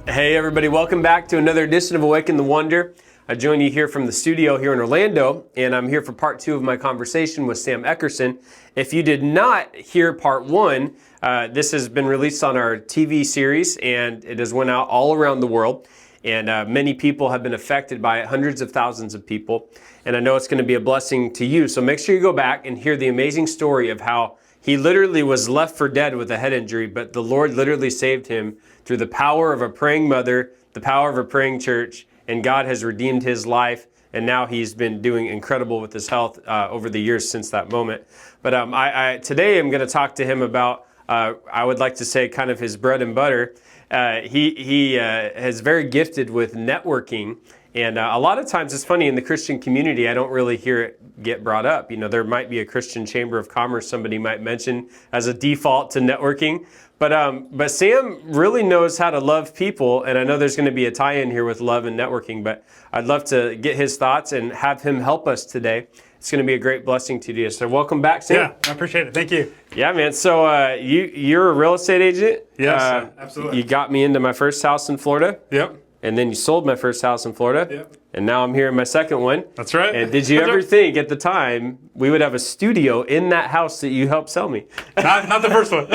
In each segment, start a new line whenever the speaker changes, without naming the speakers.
Hey everybody, welcome back to another edition of Awaken the Wonder. I join you here from the studio here in Orlando, and I'm here for part 2 of my conversation with Sam Eckerson. If you did not hear part 1, this has been released on our TV series, and it has went out all around the world. And many people have been affected by it, hundreds of thousands of people. And I know it's going to be a blessing to you. So make sure you go back and hear the amazing story of how he literally was left for dead with a head injury, but the Lord literally saved him through the power of a praying mother, the power of a praying church, and God has redeemed his life. And now he's been doing incredible with his health over the years since that moment. But today I'm going to talk to him about, I would like to say, kind of his bread and butter. He is very gifted with networking. And a lot of times it's funny in the Christian community, I don't really hear it get brought up. You know, there might be a Christian Chamber of Commerce somebody might mention as a default to networking. But Sam really knows how to love people, and I know there's going to be a tie-in here with love and networking, but I'd love to get his thoughts and have him help us today. It's going to be a great blessing to you. So welcome back, Sam.
Yeah, I appreciate it. Thank you.
Yeah, man. So you're a real estate agent?
Yes, absolutely.
You got me into my first house in Florida?
Yep.
And then you sold my first house in Florida.
Yep.
And now I'm here in my second one.
That's right.
And did you ever think at the time we would have a studio in that house that you helped sell me?
Not the first one.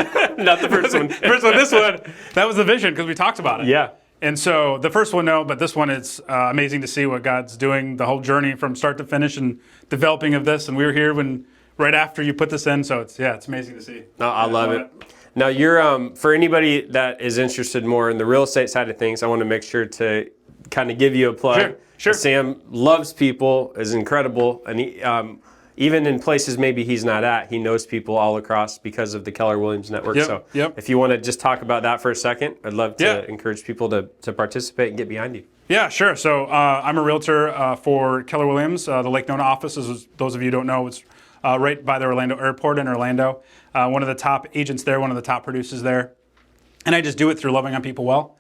Not the first one.
This one, that was the vision because we talked about it.
Yeah.
And so the first one, no, but this one, it's amazing to see what God's doing, the whole journey from start to finish and developing of this. And we were here right after you put this in. So it's amazing to see.
No, I love it. Now you're, for anybody that is interested more in the real estate side of things, I want to make sure to kind of give you a plug.
Sure.
Sam loves people, is incredible, and he, even in places maybe he's not at, he knows people all across because of the Keller Williams Network. If you want to just talk about that for a second, I'd love to encourage people to participate and get behind you.
Yeah, sure. So I'm a realtor for Keller Williams. The Lake Nona office, as those of you who don't know, it's right by the Orlando airport in Orlando. One of the top agents there, one of the top producers there. And I just do it through loving on people well.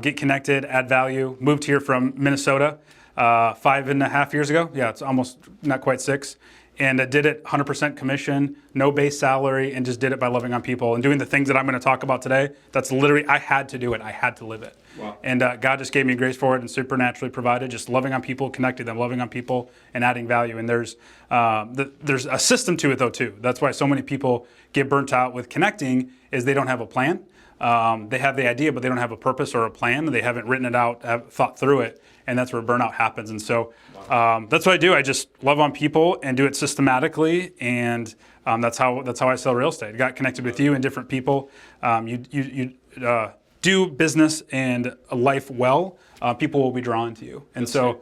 Get connected, add value. Moved here from Minnesota 5.5 years ago. Yeah, it's almost not quite 6. And I did it 100% commission, no base salary, and just did it by loving on people and doing the things that I'm going to talk about today. That's literally, I had to do it. I had to live it.
Wow.
And God just gave me grace for it and supernaturally provided, just loving on people, connecting them, loving on people, and adding value. And there's a system to it, though, too. That's why so many people get burnt out with connecting is they don't have a plan. They have the idea, but they don't have a purpose or a plan. They haven't written it out, have thought through it, and that's where burnout happens. And so that's what I do. I just love on people and do it systematically, and that's how I sell real estate. I got connected with you and different people. You do business and life well, people will be drawn to you. And so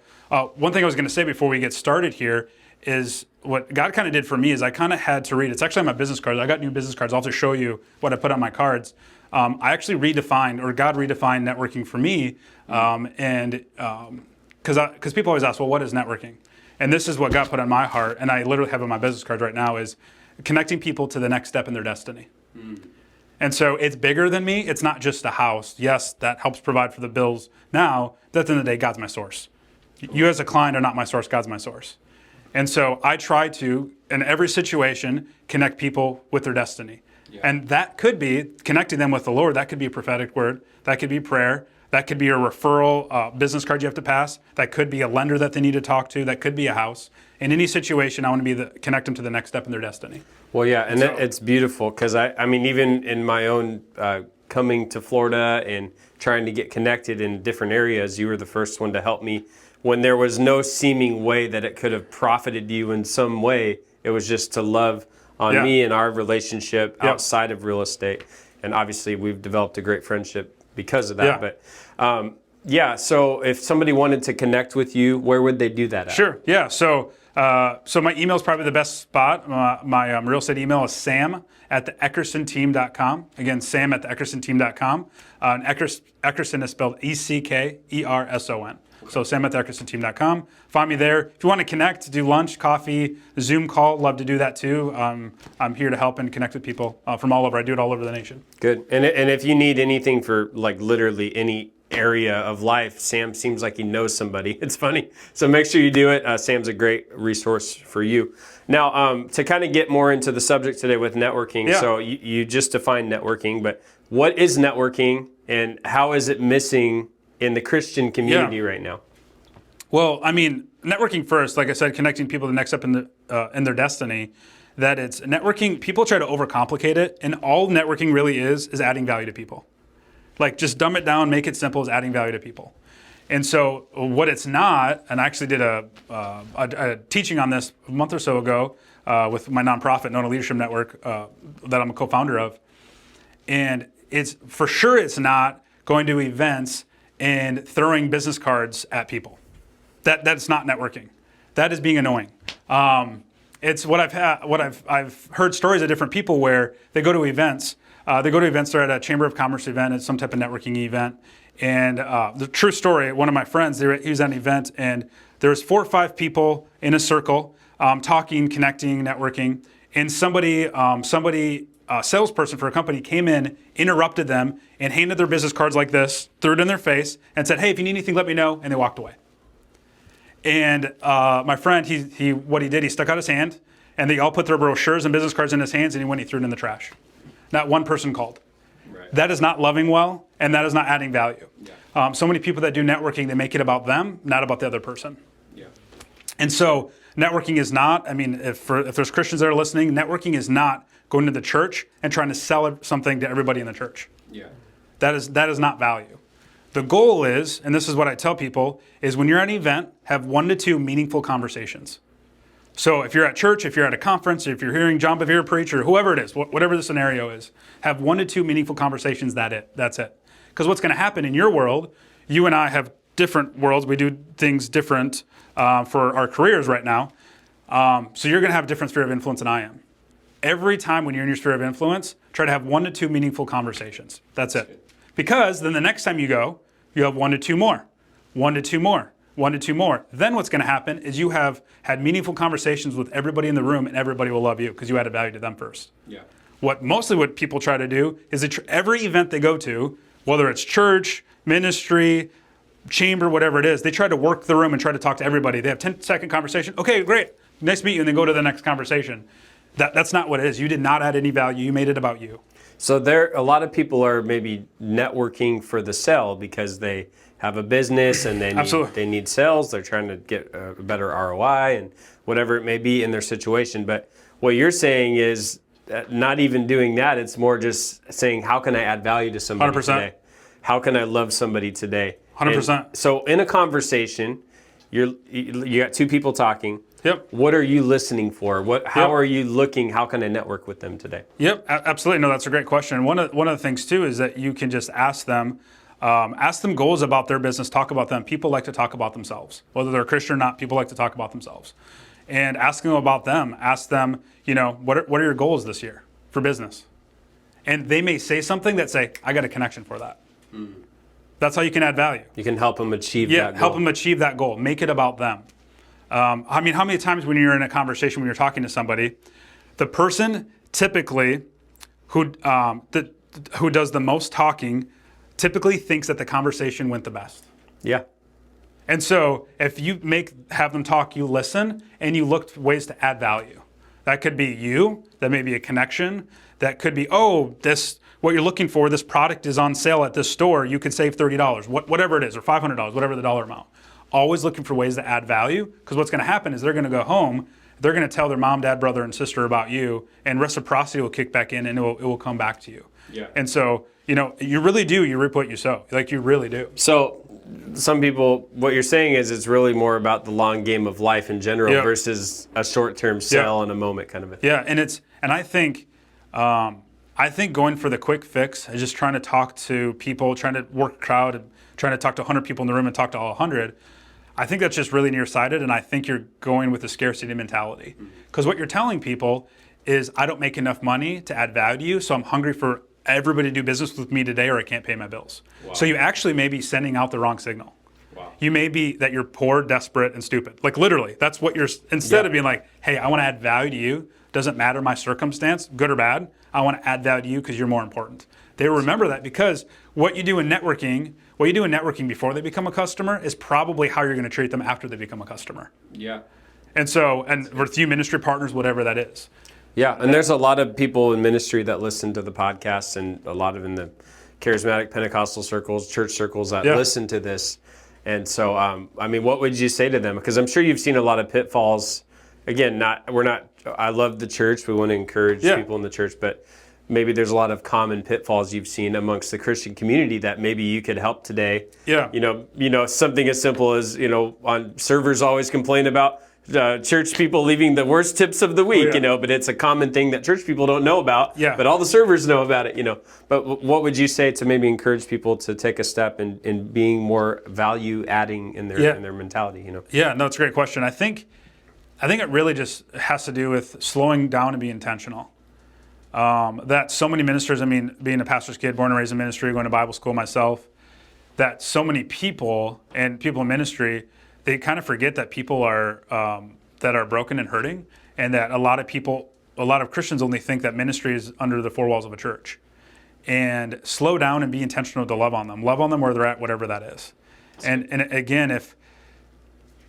one thing I was going to say before we get started here is what God kind of did for me is I kind of had to read. It's actually on my business cards. I got new business cards. I'll have to show you what I put on my cards. I actually redefined, or God redefined networking for me, because people always ask, well, what is networking? And this is what God put on my heart, and I literally have on my business cards right now, is connecting people to the next step in their destiny. And so it's bigger than me. It's not just a house. Yes, that helps provide for the bills now, but at the end of the day, God's my source. You as a client are not my source, God's my source. And so I try to, in every situation, connect people with their destiny. And that could be connecting them with the Lord. That could be a prophetic word. That could be prayer. That could be a referral business card you have to pass. That could be a lender that they need to talk to. That could be a house. In any situation, I want to connect them to the next step in their destiny.
Well, yeah, and it's beautiful because I mean, even in my own coming to Florida and trying to get connected in different areas, you were the first one to help me when there was no seeming way that it could have profited you in some way. It was just to love on me and our relationship outside of real estate. And obviously we've developed a great friendship because of that. But so if somebody wanted to connect with you, where would they do that at?
Sure, yeah. So my email is probably the best spot. My real estate email is sam@theeckersonteam.com. Again, sam@theeckersonteam.com. And Eckerson is spelled Eckerson. So sam@theeckersonteam.com. Find me there. If you want to connect, do lunch, coffee, Zoom call, love to do that too. I'm here to help and connect with people from all over. I do it all over the nation.
Good. And if you need anything for like literally any area of life, Sam seems like he knows somebody. It's funny. So make sure you do it. Sam's a great resource for you. Now, to kind of get more into the subject today with networking, so you just defined networking, but what is networking and how is it missing in the Christian community right now?
Well, I mean, networking first, like I said, connecting people to the next step in their destiny. That it's networking. People try to overcomplicate it, and all networking really is adding value to people. Like, just dumb it down, make it simple, is adding value to people. And so what it's not, and I actually did a teaching on this a month or so ago with my nonprofit, Nona Leadership Network, that I'm a co-founder of. And it's for sure it's not going to events and throwing business cards at people. That's not networking. That is being annoying. It's what I've heard stories of different people where they go to events. They're at a Chamber of Commerce event, it's some type of networking event. And the true story, one of my friends, he was at an event and there was 4 or 5 people in a circle talking, connecting, networking. And somebody, a salesperson for a company came in, interrupted them, and handed their business cards like this, threw it in their face, and said, "Hey, if you need anything, let me know," and they walked away. And my friend, what he did, he stuck out his hand, and they all put their brochures and business cards in his hands, and he went and he threw it in the trash. Not one person called. Right. That is not loving well, and that is not adding value. Yeah. So many people that do networking, they make it about them, not about the other person. Yeah. And so networking is not, I mean, if there's Christians that are listening, networking is not going to the church and trying to sell something to everybody in the church. Yeah. That is not value. The goal is, and this is what I tell people, is when you're at an event, have 1 to 2 meaningful conversations. So if you're at church, if you're at a conference, if you're hearing John Bevere preach, or whoever it is, whatever the scenario is, have 1 to 2 meaningful conversations, that's it. Because what's going to happen in your world, you and I have different worlds, we do things different for our careers right now, so you're going to have a different sphere of influence than I am. Every time when you're in your sphere of influence, try to have 1 to 2 meaningful conversations. That's it. Because then the next time you go, you have 1 to 2 more, 1 to 2 more, 1 to 2 more. Then what's going to happen is you have had meaningful conversations with everybody in the room, and everybody will love you because you added value to them first. Yeah. What people try to do is that every event they go to, whether it's church, ministry, chamber, whatever it is, they try to work the room and try to talk to everybody. They have 10-second conversation. Okay, great. Nice to meet you. And then go to the next conversation. That's not what it is. You did not add any value. You made it about you.
So a lot of people are maybe networking for the sell because they have a business and they need sales. They're trying to get a better ROI and whatever it may be in their situation. But what you're saying is not even doing that. It's more just saying, how can I add value to somebody
100%.
today? How can I love somebody today?
100%.
And so in a conversation, you got 2 people talking.
Yep.
What are you listening for? How are you looking? How can I network with them today?
Yep, absolutely. No, that's a great question. One of the things too is that you can just ask them goals about their business. Talk about them. People like to talk about themselves, whether they're Christian or not. People like to talk about themselves, and ask them about them. Ask them, what are your goals this year for business? And they may say something that say, I got a connection for that. Mm. That's how you can add value. You
can help them achieve that goal.
Yeah, help them achieve that goal. Make it about them. I mean, how many times when you're in a conversation, when you're talking to somebody, the person typically who does the most talking typically thinks that the conversation went the best.
Yeah.
And so if you have them talk, you listen, and you look for ways to add value. That could be that may be a connection. That could be, what you're looking for, this product is on sale at this store, you could save $30, whatever it is, or $500, whatever the dollar amount. Always looking for ways to add value, because what's going to happen is they're going to go home, they're going to tell their mom, dad, brother, and sister about you, and reciprocity will kick back in, and it will come back to you. Yeah. And so, you really do, you reap what you sow. Like, you really do.
So some people, what you're saying is it's really more about the long game of life in general versus a short-term sell in a moment kind of a thing.
Yeah, and I think going for the quick fix is just trying to talk to people, trying to work a crowd, and trying to talk to 100 people in the room and talk to all 100. I think that's just really nearsighted, and I think you're going with a scarcity mentality. Because what you're telling people is, I don't make enough money to add value to you, so I'm hungry for everybody to do business with me today or I can't pay my bills. Wow. So you actually may be sending out the wrong signal. Wow. You may be that you're poor, desperate, and stupid. Like, literally, that's what you're, instead of being like, hey, I want to add value to you, doesn't matter my circumstance, good or bad, I want to add value to you because you're more important. They remember that because what you do in networking before they become a customer is probably how you're going to treat them after they become a customer.
Yeah.
And with you ministry partners, whatever that is.
Yeah, and there's a lot of people in ministry that listen to the podcast, and a lot of in the charismatic Pentecostal circles, church circles that listen to this. And so, what would you say to them? Because I'm sure you've seen a lot of pitfalls. Again, I love the church. We want to encourage people in the church, but maybe there's a lot of common pitfalls you've seen amongst the Christian community that maybe you could help today.
Yeah.
Something as simple as, on servers always complain about church people leaving the worst tips of the week, but it's a common thing that church people don't know about, but all the servers know about it, But what would you say to maybe encourage people to take a step in being more value adding in their mentality,
Yeah, no, it's a great question. I think it really just has to do with slowing down and be intentional. That so many ministers, being a pastor's kid, born and raised in ministry, going to Bible school myself, that so many people in ministry, they kind of forget that people are that are broken and hurting, and that a lot of Christians only think that ministry is under the four walls of a church. And slow down and be intentional to love on them where they're at, whatever that is. And again, if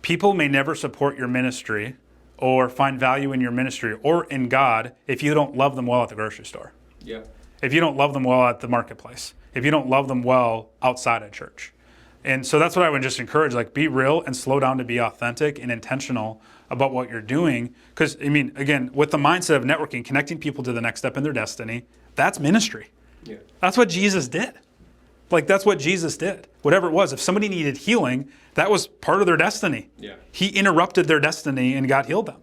people may never support your ministry or find value in your ministry or in God if you don't love them well at the grocery store.
Yeah.
If you don't love them well at the marketplace. If you don't love them well outside of church. And so that's what I would just encourage, be real and slow down to be authentic and intentional about what you're doing. Because, again, with the mindset of networking, connecting people to the next step in their destiny, that's ministry.
Yeah.
That's what Jesus did. That's what Jesus did. Whatever it was, if somebody needed healing, that was part of their destiny.
Yeah.
He interrupted their destiny and God healed them.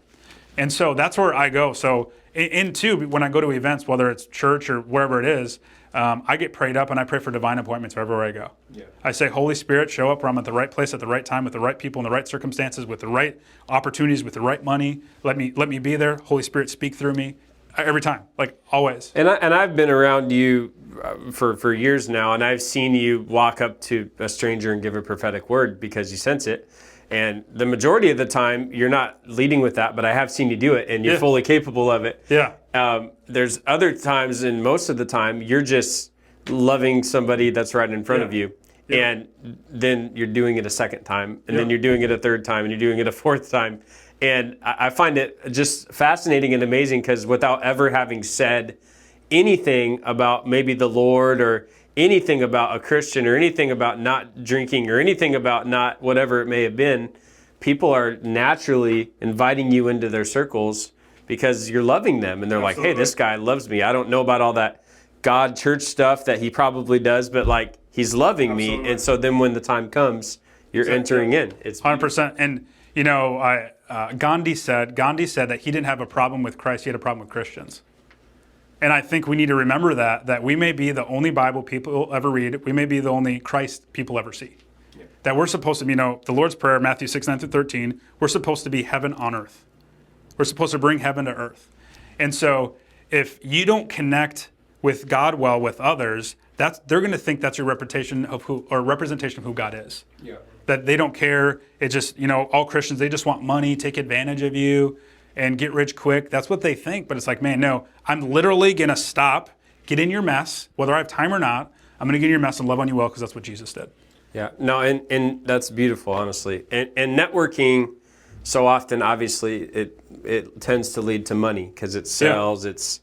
And so that's where I go. So when I go to events, whether it's church or wherever it is, I get prayed up and I pray for divine appointments everywhere I go. Yeah. I say, Holy Spirit, show up where I'm at the right place at the right time with the right people in the right circumstances, with the right opportunities, with the right money. Let me be there. Holy Spirit, speak through me. Every time, always.
And I've been around you for years now, and I've seen you walk up to a stranger and give a prophetic word because you sense it. And the majority of the time, you're not leading with that, but I have seen you do it, and you're fully capable of it.
Yeah.
There's other times, and most of the time, you're just loving somebody that's right in front of you. Yeah. And then you're doing it a second time, and then you're doing it a third time, and you're doing it a fourth time. And I find it just fascinating and amazing because without ever having said anything about maybe the Lord or anything about a Christian or anything about not drinking or anything about not whatever it may have been, people are naturally inviting you into their circles because you're loving them. And they're like, hey, this guy loves me. I don't know about all that God church stuff that he probably does, but he's loving me. And so then when the time comes, you're entering in. It's
100%. And Gandhi said that he didn't have a problem with Christ, he had a problem with Christians. And I think we need to remember that we may be the only Bible people ever read, we may be the only Christ people ever see. Yeah. That we're supposed to be, the Lord's Prayer, Matthew 6:9-13, we're supposed to be heaven on earth. We're supposed to bring heaven to earth. And so if you don't connect with God well with others, they're going to think that's your representation of who God is. Yeah. That they don't care. It's just, all Christians, they just want money, take advantage of you, and get rich quick. That's what they think. But it's man, no, I'm literally going to stop, get in your mess, whether I have time or not. I'm going to get in your mess and love on you well because that's what Jesus did.
Yeah, no, and that's beautiful, honestly. And networking, so often, obviously, it tends to lead to money because it's sales, it's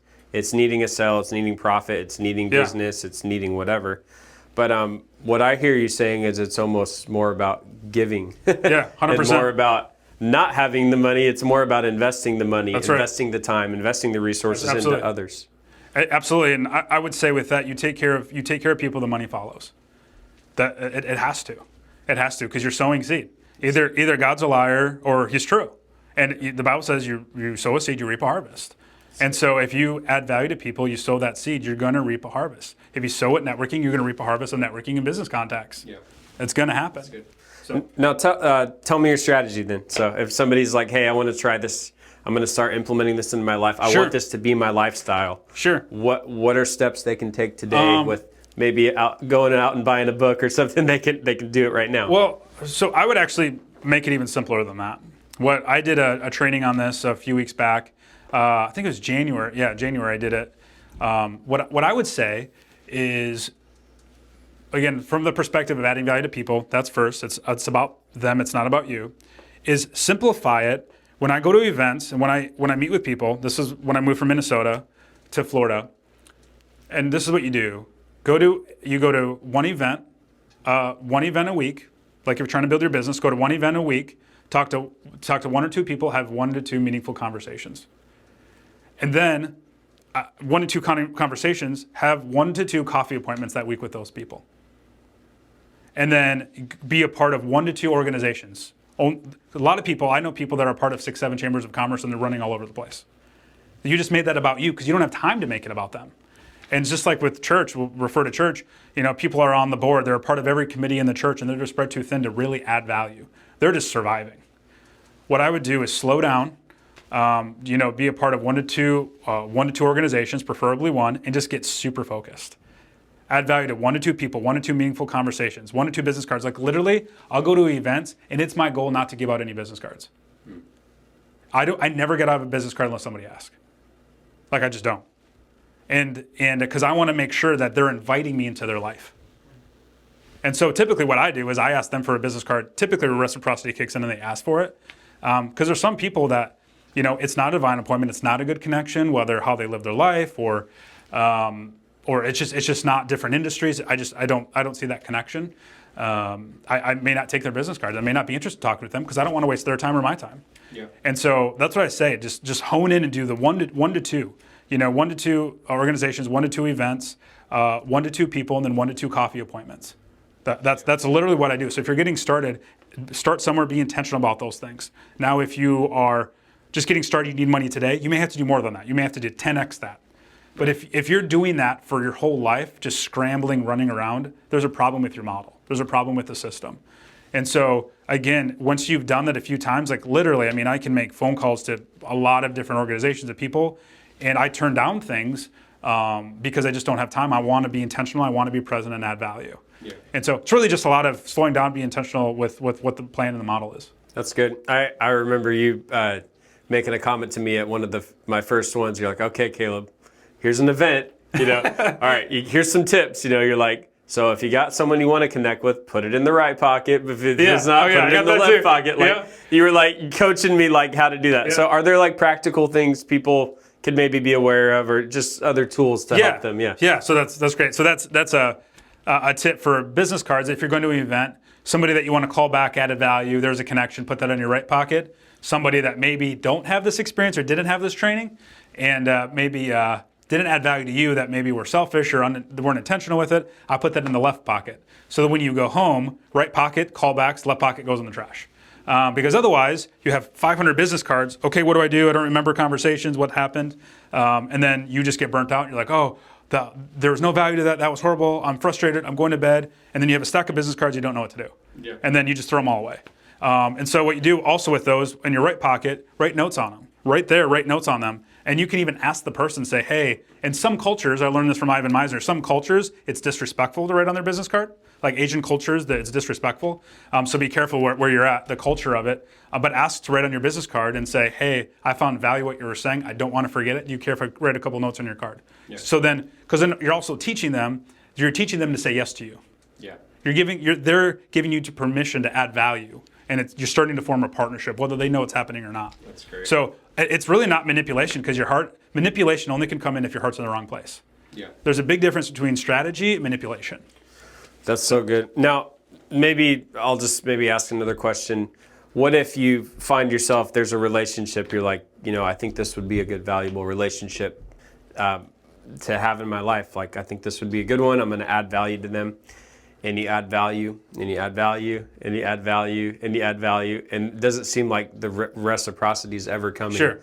needing a sale, it's needing profit, it's needing business, it's needing whatever. But what I hear you saying is it's almost more about giving.
Yeah, 100%.
It's more about not having the money. It's more about investing the money,
That's
investing the time, investing the resources into others.
Absolutely, and I would say with that, you take care of people, the money follows. That it has to, because you're sowing seed. Either God's a liar or He's true, and the Bible says you sow a seed, you reap a harvest. And so if you add value to people, you sow that seed, you're going to reap a harvest. If you sow it networking, you're going to reap a harvest of networking and business contacts. Yeah, it's going to happen.
That's good. So now tell me your strategy then. So if somebody's like, hey, I want to try this, I'm going to start implementing this in my life. I want this to be my lifestyle.
Sure.
What are steps they can take today with maybe going out and buying a book or something? They can do it right now. Well,
so I would actually make it even simpler than that. What I did a training on this a few weeks back. I think it was January. Yeah, January I did it. What I would say is, again, from the perspective of adding value to people, that's first. It's about them. It's not about you. Is simplify it. When I go to events and when I meet with people, this is when I moved from Minnesota to Florida, and this is what you do. You go to one event a week. Like if you're trying to build your business, go to one event a week, talk to one or two people, have 1 to 2 meaningful conversations. And then 1 to 2 conversations, have 1 to 2 coffee appointments that week with those people. And then be a part of 1 to 2 organizations. A lot of people, I know people that are part of 6, 7 chambers of commerce and they're running all over the place. You just made that about you because you don't have time to make it about them. And just like with church, we'll refer to church, people are on the board, they're a part of every committee in the church and they're just spread too thin to really add value. They're just surviving. What I would do is slow down, be a part of 1 to 2 organizations, preferably 1, and just get super focused. Add value to 1 to 2 people, 1 to 2 meaningful conversations, 1 to 2 business cards. Like literally, I'll go to events and it's my goal not to give out any business cards. I never get out of a business card unless somebody asks. Like I just don't. And because I want to make sure that they're inviting me into their life. And so typically what I do is I ask them for a business card. Typically reciprocity kicks in and they ask for it. Because there's some people that, it's not a divine appointment, it's not a good connection, whether how they live their life or it's just not different industries. I don't see that connection. I may not take their business cards. I may not be interested in talking with them because I don't want to waste their time or my time.
Yeah.
And so that's what I say. Just hone in and do the 1 to 2. 1 to 2 organizations, 1 to 2 events, 1 to 2 people, and then 1 to 2 coffee appointments. That's literally what I do. So if you're getting started, start somewhere. Be intentional about those things. Now, if you are just getting started, you need money today. You may have to do more than that. You may have to do 10x that. But if you're doing that for your whole life, just scrambling, running around, there's a problem with your model. There's a problem with the system. And so, again, once you've done that a few times, like literally, I can make phone calls to a lot of different organizations of people, and I turn down things because I just don't have time. I want to be intentional. I want to be present and add value. Yeah. And so it's really just a lot of slowing down, be intentional with what the plan and the model is.
That's good. I remember you making a comment to me at one of my first ones. You're like, okay, Caleb, here's an event, all right, here's some tips, you're like, so if you got someone you want to connect with, put it in the right pocket. If it's not, put it in the left pocket. Like you were like coaching me like how to do that. Yeah. So are there like practical things people could maybe be aware of or just other tools to help them? Yeah.
Yeah, so that's great. So that's a tip for business cards. If you're going to an event, somebody that you want to call back, added value, there's a connection, put that in your right pocket. Somebody that maybe don't have this experience or didn't have this training and maybe didn't add value to you, that maybe were selfish or weren't intentional with it, I put that in the left pocket. So that when you go home, right pocket, callbacks, left pocket goes in the trash. Because otherwise, you have 500 business cards. Okay, what do? I don't remember conversations, what happened. And then you just get burnt out. You're like, oh, there was no value to that. That was horrible. I'm frustrated. I'm going to bed. And then you have a stack of business cards you don't know what to do. Yeah. And then you just throw them all away. And so what you do also with those in your right pocket, write notes on them. Right there, write notes on them. And you can even ask the person, say, hey, in some cultures, I learned this from Ivan Misner, some cultures, it's disrespectful to write on their business card. Like Asian cultures, that it's disrespectful. So be careful where you're at, the culture of it. But ask to write on your business card and say, hey, I found value what you were saying. I don't want to forget it. Do you care if I write a couple notes on your card? Yeah. So then, because then you're also teaching them to say yes to you. Yeah. They're giving you permission to add value. And you're starting to form a partnership, whether they know it's happening or not. That's great. So it's really not manipulation because manipulation only can come in if your heart's in the wrong place. Yeah. There's a big difference between strategy and manipulation.
That's so good. Now, maybe I'll just ask another question. What if you find yourself, there's a relationship, you're like, I think this would be a good, valuable relationship to have in my life. Like, I think this would be a good one. I'm going to add value to them. And you add value, and you add value, and you add value, and you add value. And it doesn't seem like the reciprocity is ever coming.
Sure.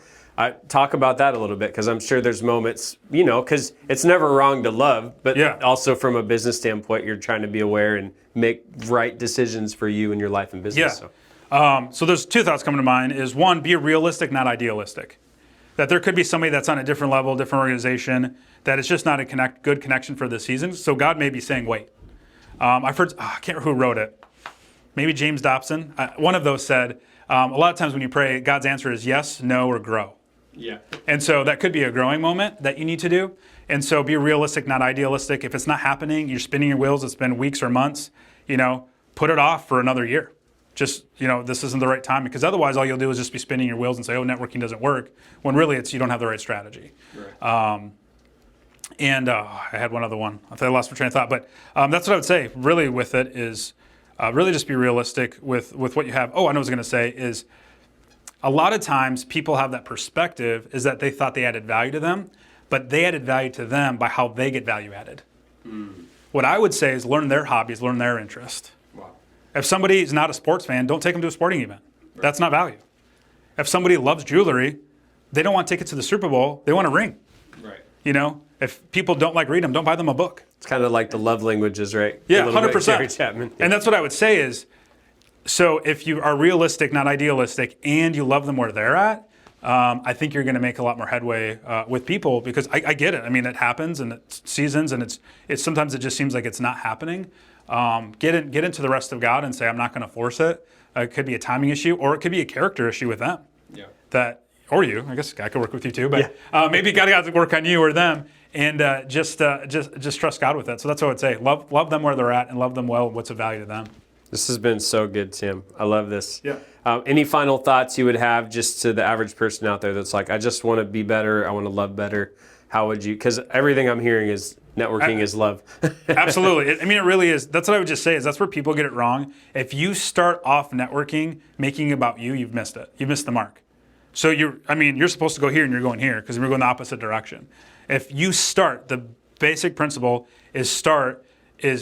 Talk about that a little bit, because I'm sure there's moments, because it's never wrong to love, but also from a business standpoint, you're trying to be aware and make right decisions for you in your life and business.
Yeah. So there's 2 thoughts coming to mind. Is one, be realistic, not idealistic. That there could be somebody that's on a different level, different organization, that it's just not a good connection for this season. So God may be saying, wait. I've heard, I can't remember who wrote it. Maybe James Dobson. One of those said, a lot of times when you pray, God's answer is yes, no, or grow. Yeah. And so that could be a growing moment that you need to do. And so be realistic, not idealistic. If it's not happening, you're spinning your wheels, it's been weeks or months, put it off for another year. Just, this isn't the right time, because otherwise all you'll do is just be spinning your wheels and say, oh, networking doesn't work, when really it's you don't have the right strategy. Right. I had one other one. I lost my train of thought, but that's what I would say really with it is really just be realistic with what you have. Oh, I know what I was going to say is a lot of times people have that perspective is that they thought they added value to them, but they added value to them by how they get value added. What I would say is learn their hobbies, learn their interest. Wow. If somebody is not a sports fan, don't take them to a sporting event. Right. That's not value. If somebody loves jewelry, they don't want tickets to the Super Bowl, they want a ring. Right. If people don't like reading them, don't buy them a book.
It's kind of like the love languages, right?
Yeah, 100%. And that's what I would say is, so if you are realistic, not idealistic, and you love them where they're at, I think you're going to make a lot more headway with people, because I get it. I mean, it happens, and it's seasons, and it's sometimes it just seems like it's not happening. Get into the rest of God and say, I'm not going to force it. It could be a timing issue, or it could be a character issue with them. Yeah. Or you. I guess God could work with you too, but maybe God got to work on you or them, and just trust God with that. So that's what I would say. Love them where they're at, and love them well. What's of value to them.
This has been so good, Tim. I love this.
Yeah.
Any final thoughts you would have just to the average person out there that's like, I just want to be better, I want to love better? How would you, because everything I'm hearing is networking is love.
Absolutely. It really is. That's what I would just say is that's where people get it wrong. If you start off networking, making it about you, you've missed it. You've missed the mark. So you're supposed to go here and you're going here, because we're going the opposite direction. If you start, the basic principle is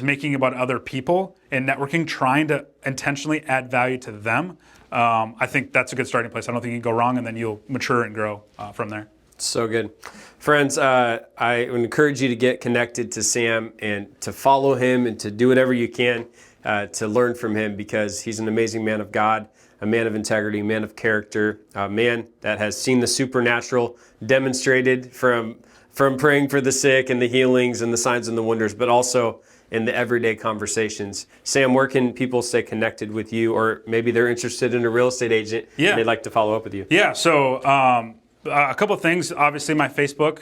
making about other people and networking, trying to intentionally add value to them. I think that's a good starting place. I don't think you can go wrong, and then you'll mature and grow from there.
So good. Friends, I would encourage you to get connected to Sam and to follow him and to do whatever you can to learn from him, because he's an amazing man of God, a man of integrity, a man of character, a man that has seen the supernatural demonstrated from praying for the sick and the healings and the signs and the wonders, but also in the everyday conversations. Sam, where can people stay connected with you, or maybe they're interested in a real estate agent and they'd like to follow up with you?
Yeah, so a couple of things. Obviously, my Facebook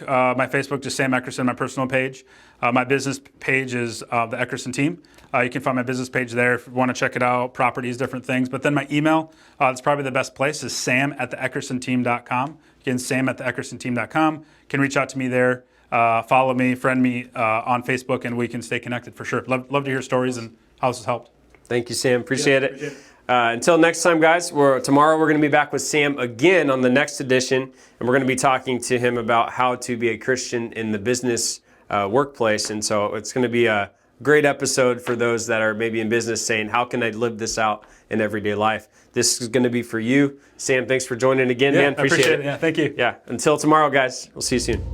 just Sam Eckerson, my personal page. My business page is the Eckerson team. You can find my business page there if you want to check it out, properties, different things. But then my email, that's probably the best place, is sam@theeckersonteam.com. Again, sam@theeckersonteam.com. You can reach out to me there. Follow me, friend me on Facebook, and we can stay connected for sure. Love to hear stories and how this has helped.
Thank you, Sam. Appreciate it. Until next time, guys, tomorrow we're going to be back with Sam again on the next edition, and we're going to be talking to him about how to be a Christian in the business workplace. And so it's going to be a great episode for those that are maybe in business saying, how can I live this out in everyday life? This is going to be for you. Sam, thanks for joining again, man. Appreciate it.
Yeah, thank you.
Yeah. Until tomorrow, guys. We'll see you soon.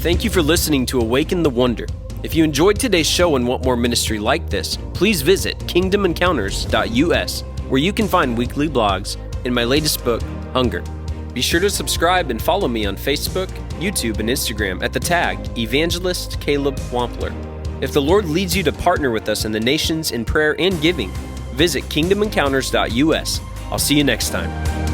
Thank you for listening to Awaken the Wonder. If you enjoyed today's show and want more ministry like this, please visit kingdomencounters.us, where you can find weekly blogs and my latest book, Hunger. Be sure to subscribe and follow me on Facebook, YouTube, and Instagram at the tag Evangelist Caleb Wampler. If the Lord leads you to partner with us in the nations in prayer and giving, visit kingdomencounters.us. I'll see you next time.